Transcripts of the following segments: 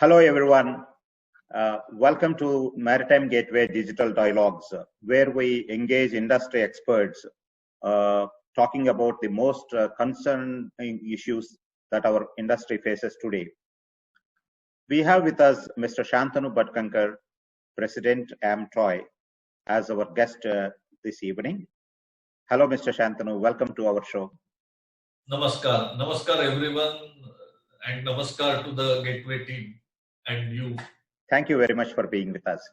Hello, everyone. Welcome to Maritime Gateway Digital Dialogues, where we engage industry experts talking about the most concerning issues that our industry faces today. We have with us Mr. Shantanu Bhatkankar, President AmTroy, as our guest this evening. Hello, Mr. Shantanu. Welcome to our show. Namaskar. Namaskar, everyone, and namaskar to the Gateway team and you. Thank you very much for being with us.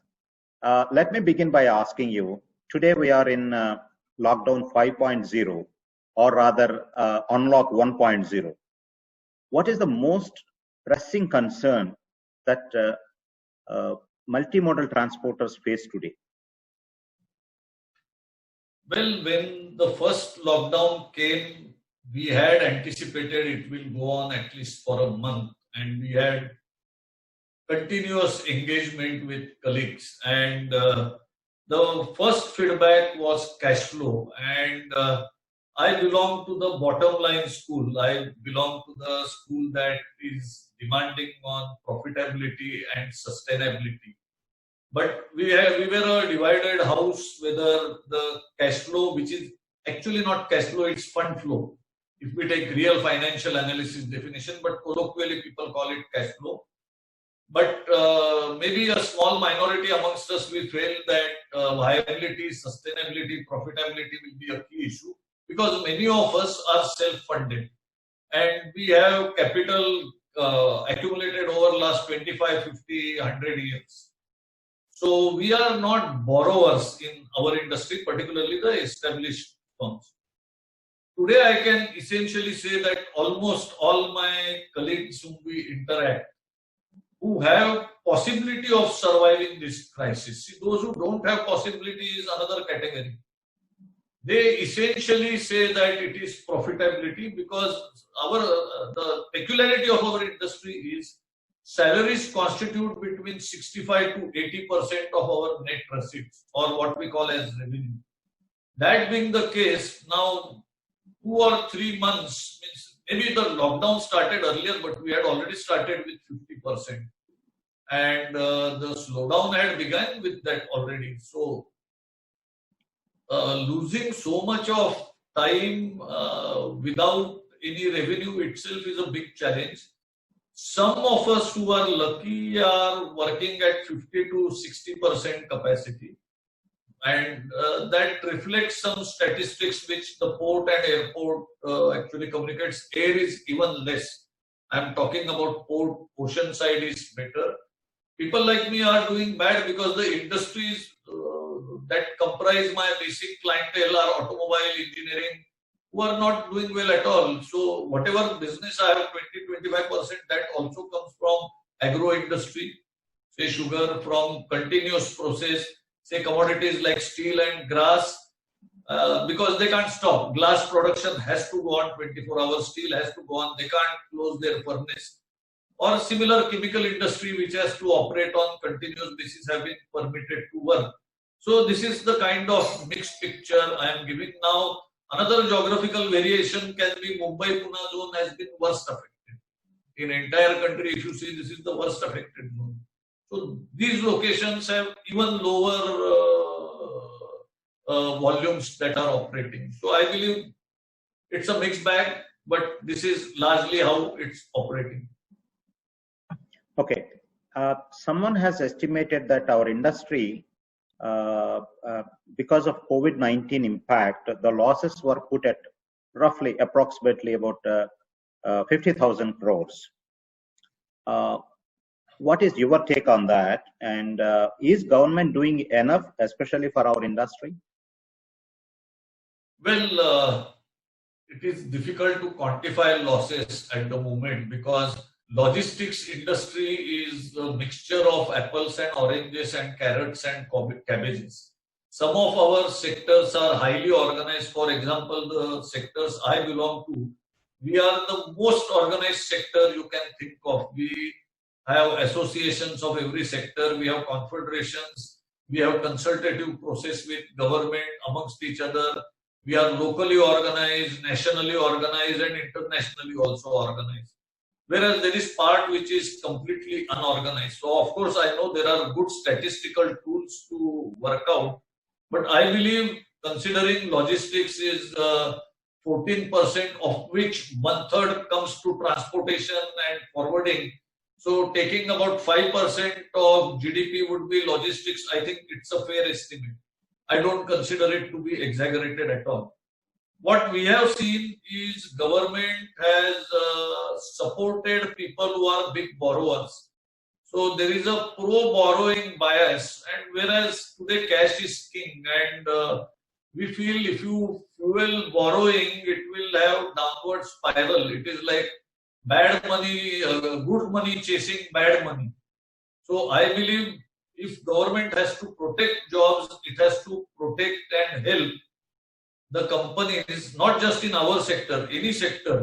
Let me begin by asking you, today we are in lockdown 5.0, or rather unlock 1.0. What is the most pressing concern that multimodal transporters face today? Well, when the first lockdown came, we had anticipated it will go on at least for a month, and we had continuous engagement with colleagues. And the first feedback was cash flow. And I belong to the bottom line school. I belong to the school that is demanding on profitability and sustainability. But we were a divided house whether the cash flow, which is actually not cash flow, it's fund flow. If we take real financial analysis definition, but colloquially people call it cash flow. But maybe a small minority amongst us, we feel that viability, sustainability, profitability will be a key issue because many of us are self-funded and we have capital accumulated over last 25, 50, 100 years. So we are not borrowers in our industry, particularly the established firms. Today I can essentially say that almost all my colleagues whom we interact, who have possibility of surviving this crisis. See, those who don't have possibility is another category. They essentially say that it is profitability because the peculiarity of our industry is salaries constitute between 65 to 80% of our net receipts, or what we call as revenue. That being the case, now 2 or 3 months, means maybe the lockdown started earlier, but we had already started with 50%. And the slowdown had begun with that already. So losing so much of time without any revenue itself is a big challenge. Some of us who are lucky are working at 50 to 60% capacity. And that reflects some statistics which the port and airport actually communicates. Air is even less. I'm talking about port, ocean side is better. People like me are doing bad because the industries that comprise my basic clientele are automobile, engineering, who are not doing well at all. So whatever business I have 20-25%, that also comes from agro industry, say sugar, from continuous process, say commodities like steel and grass, because they can't stop. Glass production has to go on 24 hours, steel has to go on, they can't close their furnace. Or similar chemical industry which has to operate on continuous basis have been permitted to work. So this is the kind of mixed picture I am giving now. Another geographical variation can be Mumbai-Pune zone has been worst affected. In entire country, if you see, this is the worst affected zone. So these locations have even lower volumes that are operating. So I believe it's a mixed bag, but this is largely how it's operating. Okay. Someone has estimated that our industry, because of COVID-19 impact, the losses were put at roughly approximately about 50,000 crores. What is your take on that? And is government doing enough, especially for our industry? Well, it is difficult to quantify losses at the moment because logistics industry is a mixture of apples and oranges and carrots and cabbages. Some of our sectors are highly organized. For example, the sectors I belong to, we are the most organized sector you can think of. We have associations of every sector, we have confederations, we have consultative process with government amongst each other. We are locally organized, nationally organized, and internationally also organized. whereas there is part which is completely unorganized. So of course I know there are good statistical tools to work out, but I believe considering logistics is 14% of which 1/3 comes to transportation and forwarding. So taking about 5% of GDP would be logistics. I think it's a fair estimate. I don't consider it to be exaggerated at all. What we have seen is government has supported people who are big borrowers. So there is a pro-borrowing bias, and whereas today cash is king, and we feel if you fuel borrowing, it will have downward spiral. It is like bad money, good money chasing bad money. So I believe if government has to protect jobs, it has to protect and help the companies, not just in our sector, any sector,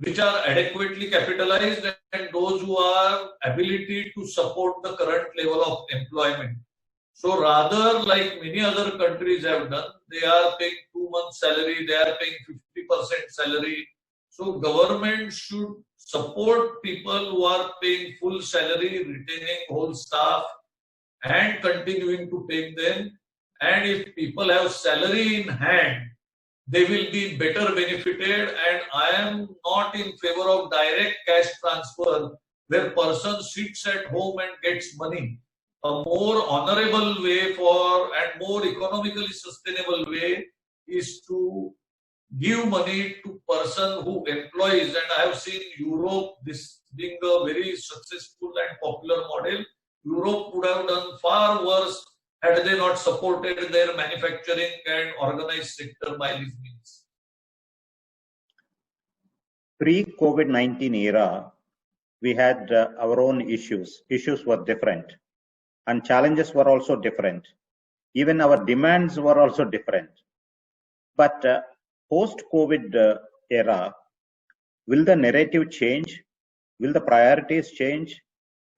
which are adequately capitalized and those who are ability to support the current level of employment. So rather, like many other countries have done, they are paying 2 months salary, they are paying 50% salary. So government should support people who are paying full salary, retaining whole staff and continuing to pay them. And if people have salary in hand, they will be better benefited, and I am not in favor of direct cash transfer where person sits at home and gets money. A more honorable way for and more economically sustainable way is to give money to person who employs, and I have seen Europe, this being a very successful and popular model. Europe would have done far worse had they not supported their manufacturing and organized sector by these means. Pre-COVID-19 era, we had our own issues. Issues were different, and challenges were also different. Even our demands were also different. But post-COVID era, will the narrative change? Will the priorities change?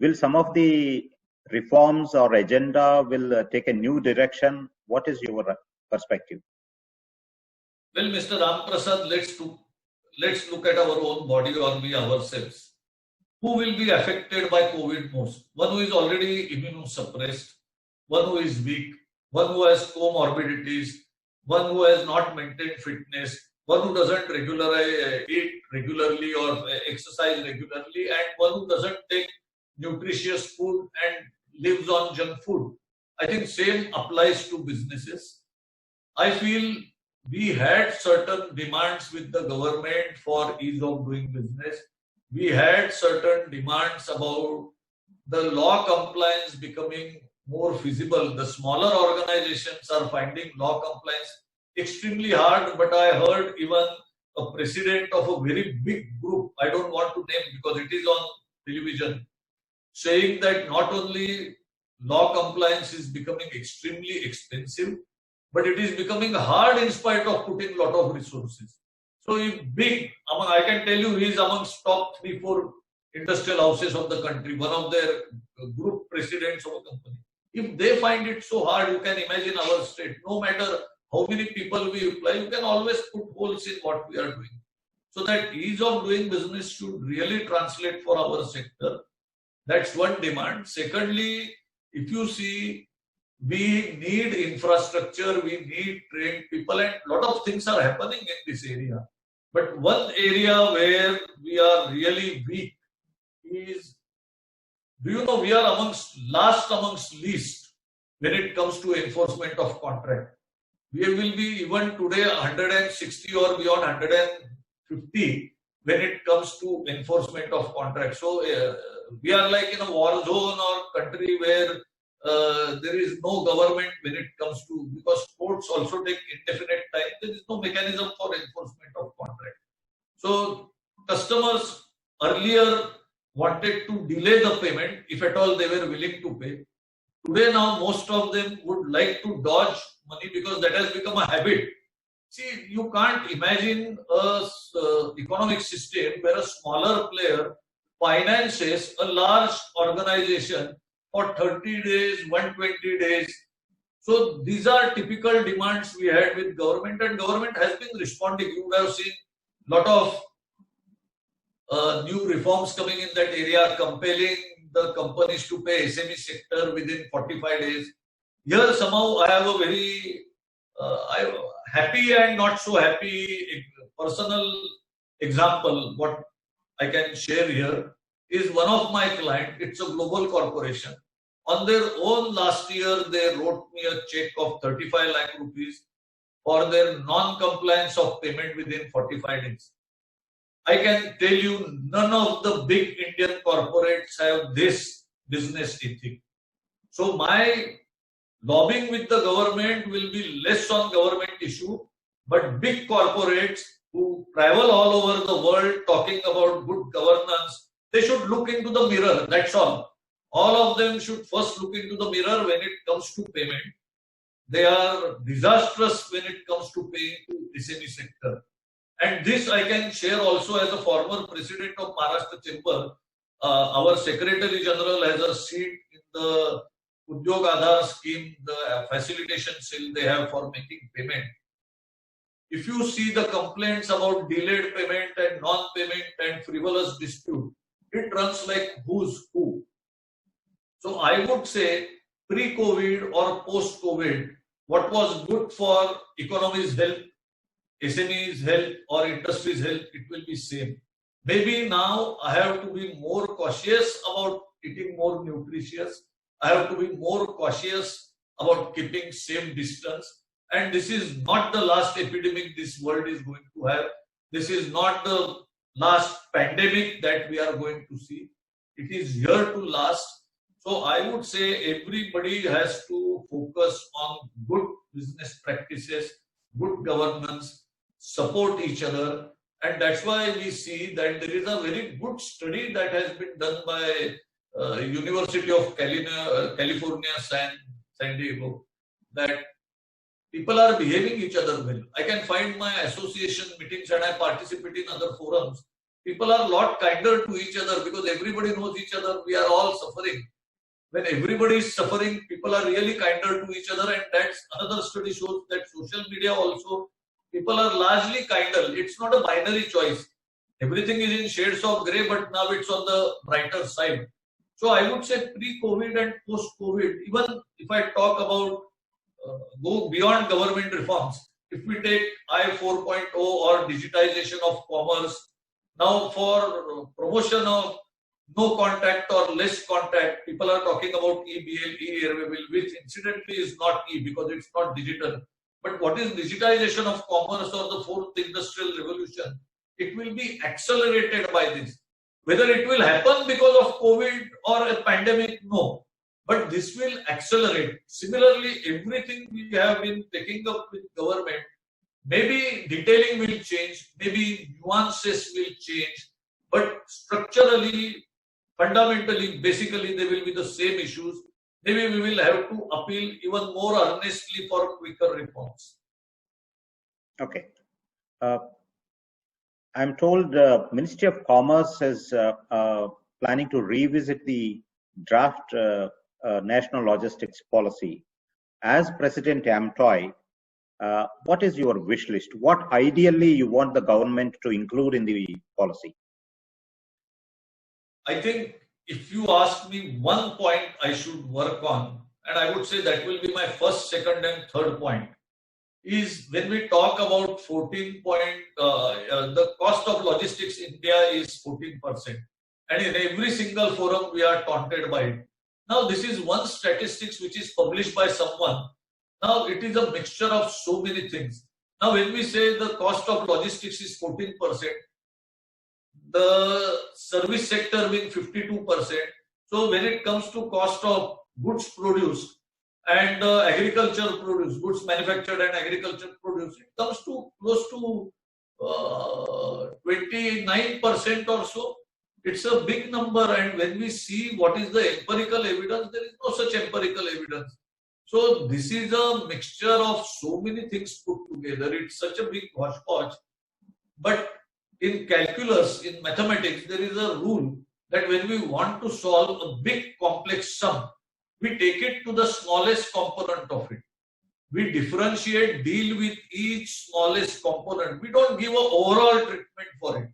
Will some of the reforms or agenda will take a new direction? What is your perspective? Well, Mr. Ram Prasad, let's look at our own body or we ourselves. Who will be affected by COVID most? One who is already immunosuppressed, one who is weak, one who has comorbidities, one who has not maintained fitness, one who doesn't eat regularly or exercise regularly, and one who doesn't take nutritious food and lives on junk food. I think same applies to businesses. I feel we had certain demands with the government for ease of doing business. We had certain demands about the law compliance becoming more feasible. The smaller organizations are finding law compliance extremely hard, but I heard even a president of a very big group, I don't want to name because it is on television, saying that not only law compliance is becoming extremely expensive, but it is becoming hard in spite of putting a lot of resources. So if big, I can tell you he is amongst top 3-4 industrial houses of the country, one of their group presidents of a company. If they find it so hard, you can imagine our state, no matter how many people we apply, you can always put holes in what we are doing. So that ease of doing business should really translate for our sector. That's one demand. Secondly, if you see, we need infrastructure, we need trained people, and a lot of things are happening in this area. But one area where we are really weak is, do you know, we are last amongst least when it comes to enforcement of contract. We will be even today 160 or beyond 150 when it comes to enforcement of contract. So we are like in a war zone or country where there is no government when it comes to, because courts also take indefinite time. There is no mechanism for enforcement of contract. So customers earlier wanted to delay the payment if at all they were willing to pay. Today now most of them would like to dodge money because that has become a habit. See, you can't imagine a economic system where a smaller player finances a large organization for 30 days, 120 days. So these are typical demands we had with government, and government has been responding. You would have seen a lot of new reforms coming in that area, compelling the companies to pay SME sector within 45 days. Here somehow I have a very happy and not so happy personal example. What I can share here is one of my clients. It's a global corporation. On their own last year, they wrote me a check of 35 lakh rupees for their non-compliance of payment within 45 days. I can tell you, none of the big Indian corporates have this business ethic. So my lobbying with the government will be less on government issue, but big corporates who travel all over the world talking about good governance, they should look into the mirror. That's all. All of them should first look into the mirror when it comes to payment. They are disastrous when it comes to paying to SME sector. And this I can share also as a former president of Maharashtra Chamber. Our Secretary General has a seat in the Udyog Aadhar scheme, the facilitation cell they have for making payment. If you see the complaints about delayed payment and non-payment and frivolous dispute, it runs like who's who. So I would say pre-COVID or post-COVID, what was good for economy's health, SME's health or industry's health, it will be same. Maybe now I have to be more cautious about eating more nutritious. I have to be more cautious about keeping same distance. And this is not the last epidemic this world is going to have. This is not the last pandemic that we are going to see. It is here to last. So I would say everybody has to focus on good business practices, good governance, support each other. And that's why we see that there is a very good study that has been done by University of California, San Diego, that people are behaving each other well. I can find my association meetings and I participate in other forums. People are a lot kinder to each other because everybody knows each other. We are all suffering. When everybody is suffering, people are really kinder to each other. And that's another study shows that social media also, people are largely kinder. It's not a binary choice. Everything is in shades of grey, but now it's on the brighter side. So I would say pre-COVID and post-COVID, even if I talk about go beyond government reforms, if we take I 4.0 or digitization of commerce, now for promotion of no contact or less contact, people are talking about e-BL, e-Airway, which incidentally is not e because it's not digital. But what is digitization of commerce or the fourth industrial revolution? It will be accelerated by this. Whether it will happen because of COVID or a pandemic, no. But this will accelerate. Similarly, everything we have been taking up with government, maybe detailing will change, maybe nuances will change, but structurally, fundamentally, basically, they will be the same issues. Maybe we will have to appeal even more earnestly for quicker reforms. Okay. I'm told Ministry of Commerce is planning to revisit the draft National Logistics Policy. As President AMTOI, what is your wish list? What ideally you want the government to include in the policy? I think if you ask me one point I should work on, and I would say that will be my first, second and third point, is when we talk about 14 the cost of logistics in India is 14%. And in every single forum we are taunted by it. Now this is one statistics which is published by someone. Now it is a mixture of so many things. Now when we say the cost of logistics is 14%, the service sector being 52%. So when it comes to cost of goods produced and agriculture produce, goods manufactured and agriculture produce, it comes to close to 29% or so. It's a big number, and when we see what is the empirical evidence, there is no such empirical evidence. So this is a mixture of so many things put together. It's such a big hodgepodge. But in calculus, in mathematics, there is a rule that when we want to solve a big complex sum, we take it to the smallest component of it. We differentiate, deal with each smallest component. We don't give an overall treatment for it.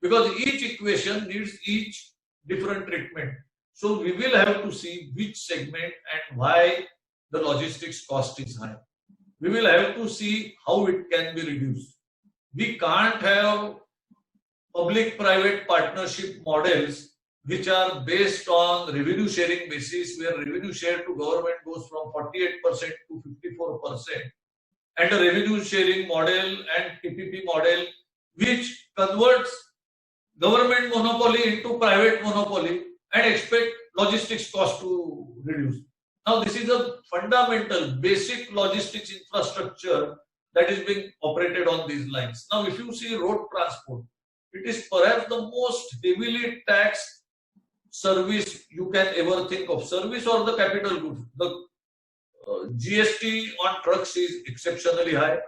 because each equation needs each different treatment. So we will have to see which segment and why the logistics cost is high. We will have to see how it can be reduced. We can't have public-private partnership models which are based on revenue sharing basis, where revenue share to government goes from 48% to 54%, and a revenue sharing model and PPP model which converts government monopoly into private monopoly and expect logistics cost to reduce. Now, this is a fundamental, basic logistics infrastructure that is being operated on these lines. Now, if you see road transport, it is perhaps the most heavily taxed service you can ever think of, service or the capital goods. The GST on trucks is exceptionally high.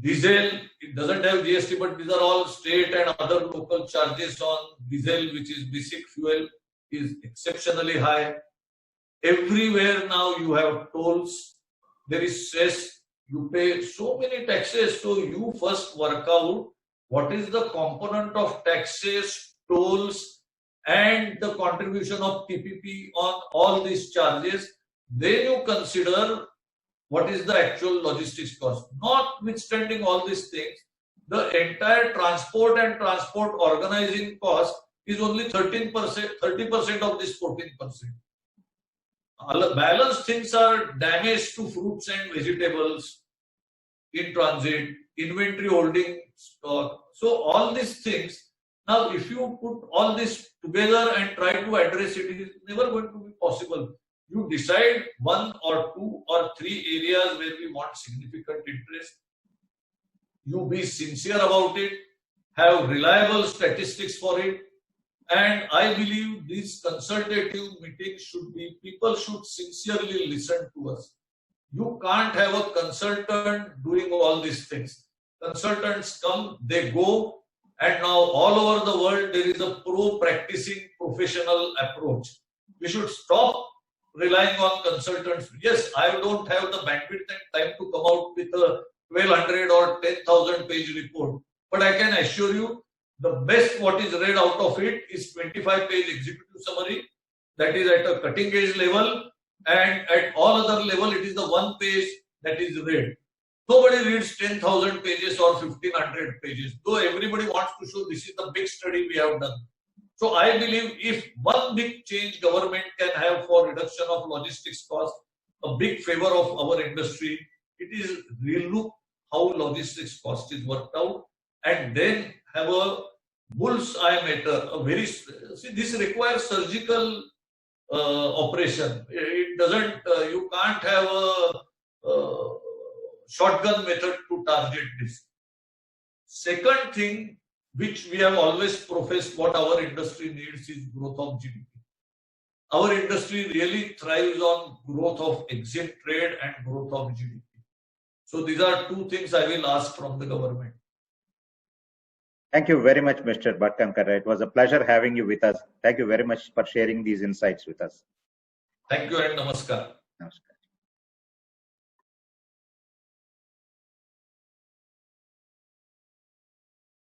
Diesel, it doesn't have GST, but these are all state and other local charges on diesel, which is basic fuel, is exceptionally high. Everywhere now you have tolls, there is cess, you pay so many taxes. So you first work out what is the component of taxes, tolls, and the contribution of PPP on all these charges. Then you consider what is the actual logistics cost. Notwithstanding all these things, the entire transport and transport organizing cost is only 13%, 30% of this 14%. Balanced things are damage to fruits and vegetables in transit, inventory holding stock. So all these things, now if you put all this together and try to address it, it is never going to be possible. You decide one or two or three areas where we want significant interest. You be sincere about it, have reliable statistics for it. And I believe these consultative meetings should be, people should sincerely listen to us. You can't have a consultant doing all these things. Consultants come, they go, and now all over the world there is a practicing professional approach. We should stop relying on consultants. Yes, I don't have the bandwidth and time to come out with a 1200 or 10,000 page report, but I can assure you the best what is read out of it is 25-page executive summary that is at a cutting edge level, and at all other level it is the one page that is read. Nobody reads 10,000 pages or 1500 pages, though everybody wants to show this is the big study we have done. So I believe if one big change government can have for reduction of logistics cost, a big favor of our industry, it is relook how logistics cost is worked out, and then have a bull's eye matter. A very, see, this requires surgical operation. It doesn't. You can't have a shotgun method to target this. Second thing, which we have always professed, what our industry needs is growth of GDP. Our industry really thrives on growth of exim trade and growth of GDP. So these are two things I will ask from the government. Thank you very much, Mr. Bhatkankar. It was a pleasure having you with us. Thank you very much for sharing these insights with us. Thank you and namaskar. Namaskar.